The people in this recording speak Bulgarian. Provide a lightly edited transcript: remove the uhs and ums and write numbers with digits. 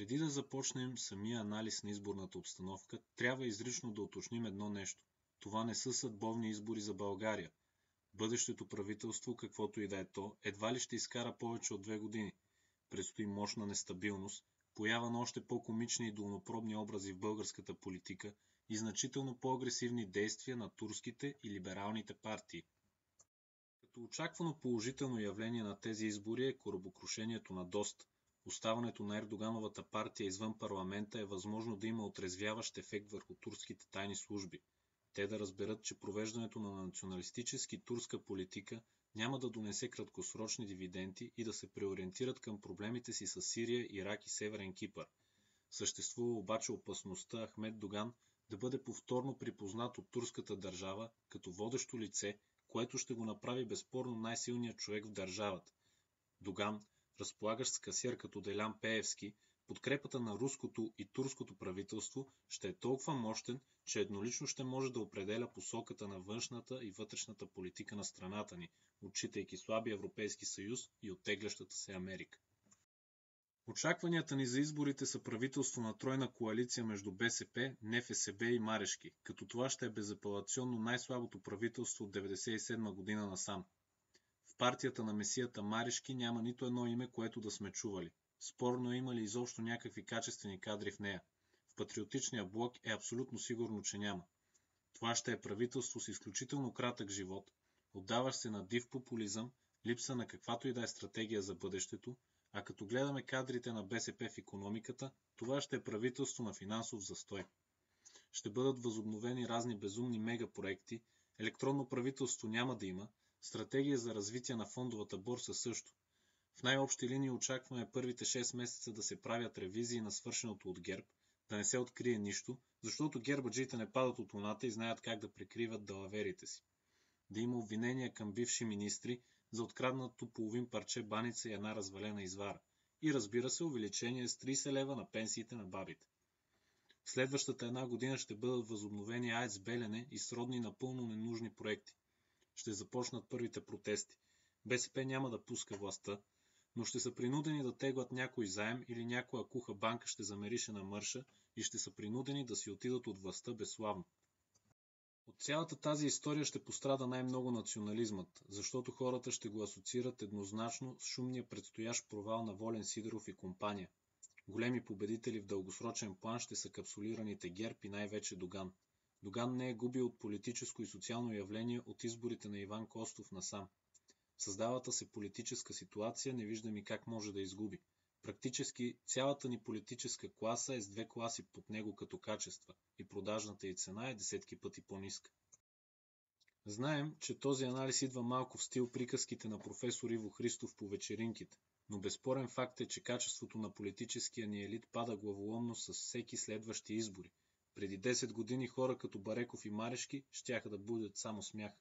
Преди да започнем самия анализ на изборната обстановка, трябва изрично да уточним едно нещо. Това не са съдбовни избори за България. Бъдещето правителство, каквото и да е то, едва ли ще изкара повече от 2 години. Предстои мощна нестабилност, поява на още по-комични и долнопробни образи в българската политика и значително по-агресивни действия на турските и либералните партии. Като очаквано положително явление на тези избори е корабокрушението на ДОСТ. Оставането на Ердогановата партия извън парламента е възможно да има отрезвяващ ефект върху турските тайни служби. Те да разберат, че провеждането на националистически турска политика няма да донесе краткосрочни дивиденти и да се преориентират към проблемите си с Сирия, Ирак и Северен Кипър. Съществува обаче опасността Ахмед Доган да бъде повторно припознат от турската държава като водещо лице, което ще го направи безспорно най-силният човек в държавата. Доган, разполагащ с касиер като Делян Пеевски, подкрепата на руското и турското правителство ще е толкова мощен, че еднолично ще може да определя посоката на външната и вътрешната политика на страната ни, отчитайки слабия Европейски съюз и оттеглящата се Америка. Очакванията ни за изборите са правителство на тройна коалиция между БСП, НФСБ и Марешки, като това ще е безапелационно най-слабото правителство от 1997 година насам. В партията на месията Марешки няма нито едно име, което да сме чували. Спорно е има ли изобщо някакви качествени кадри в нея. В патриотичния блок е абсолютно сигурно, че няма. Това ще е правителство с изключително кратък живот, отдаващ се на див популизъм, липса на каквато и да е стратегия за бъдещето, а като гледаме кадрите на БСП в икономиката, това ще е правителство на финансов застой. Ще бъдат възобновени разни безумни мегапроекти, електронно правителство няма да има, стратегия за развитие на фондовата борса също. В най-общи линии очакваме първите 6 месеца да се правят ревизии на свършеното от ГЕРБ, да не се открие нищо, защото гербаджиите не падат от луната и знаят как да прикриват далаверите си. Да има обвинения към бивши министри за откраднато половин парче баница и една развалена извара. И разбира се, увеличение с 30 лева на пенсиите на бабите. В следващата една година ще бъдат възобновени АЕЦ Белене и сродни напълно ненужни проекти. Ще започнат първите протести. БСП няма да пуска властта, но ще са принудени да теглят някой заем или някоя куха банка ще замерише на марша и ще са принудени да си отидат от властта безславно. От цялата тази история ще пострада най-много национализмът, защото хората ще го асоциират еднозначно с шумния предстоящ провал на Волен Сидеров и компания. Големи победители в дългосрочен план ще са капсулираните ГЕРБ и най-вече Доган. Доган не е губил от политическо и социално явление от изборите на Иван Костов насам. Създавата се политическа ситуация не виждам и как може да изгуби. Практически цялата ни политическа класа е с 2 класи под него като качества и продажната й цена е десетки пъти по-ниска. Знаем, че този анализ идва малко в стил приказките на професор Иво Христов по вечеринките, но безспорен факт е, че качеството на политическия ни елит пада главоломно с всеки следващи избори. Преди 10 години хора като Бареков и Марешки щяха да будят само смях.